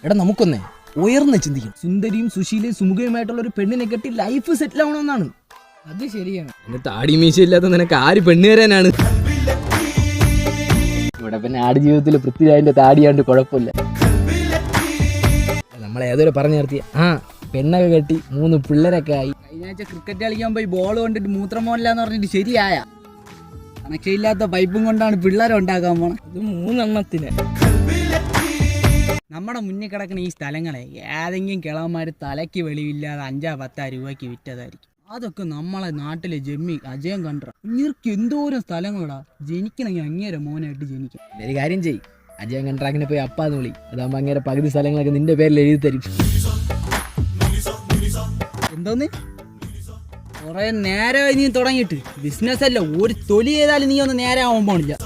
എടാ നമുക്കൊന്നേ ഉയർന്ന് ചിന്തിക്കും. സുന്ദരിയും സുശീലയും സുമുഖയുമായിട്ടുള്ള ഒരു പെണ്ണിനെ കെട്ടി ലൈഫ് സെറ്റിൽ ആവണമെന്നാണ്. അത് ശരിയാണ്. എന്റെ താടി മീശയില്ലാത്ത നിനക്ക് ആര് പെണ്ണ് തരാനാണ്? ഇവിടെ പിന്നെ ആട് ജീവിതത്തിൽ പൃഥ്വിരാജിന്റെ താടിയാണ്ട് കുഴപ്പമില്ല. നമ്മളെ ഏതൊരു പറഞ്ഞു നിർത്തി പെണ്ണൊക്കെ കെട്ടി 3 പിള്ളേരൊക്കെ ആയി. കഴിഞ്ഞ ആഴ്ച ക്രിക്കറ്റ് കളിക്കാൻ പോയി ബോൾ കൊണ്ടിട്ട് മൂത്രമോനില്ലാന്ന് പറഞ്ഞിട്ട് ശരിയായ കണക്ഷയില്ലാത്ത പൈപ്പും കൊണ്ടാണ് പിള്ളേരെ ഉണ്ടാക്കാൻ പോണത്. ഇത് 3 എണ്ണത്തിന്. നമ്മുടെ മുന്നിൽ കിടക്കുന്ന ഈ സ്ഥലങ്ങളെ ഏതെങ്കിലും കിളവന്മാർ തലയ്ക്ക് വെളിവില്ലാതെ 5-10 രൂപയ്ക്ക് വിറ്റതായിരിക്കും. അതൊക്കെ നമ്മളെ നാട്ടിലെ ജമ്മി അജയം കണ്ട ഇങ്ങർക്ക് എന്തോരം സ്ഥലങ്ങളാ. ജനിക്കണമെങ്കിൽ അങ്ങേരെ മോനായിട്ട് ജനിക്കും. ഒരു കാര്യം ചെയ്യും, അജയൻ കൺട്രാക്ടിനെ പോയി അപ്പാന്ന് വിളി. അതാകുമ്പോൾ അങ്ങേരെ പകുതി സ്ഥലങ്ങളൊക്കെ നിന്റെ പേരിൽ എഴുതി തരും. എന്തോന്ന് കുറെ നേരം നീ തുടങ്ങിയിട്ട് ബിസിനസ് അല്ല, ഒരു തൊലി ചെയ്താലും നീ ഒന്ന് നേരെ ആവാൻ പോണില്ല.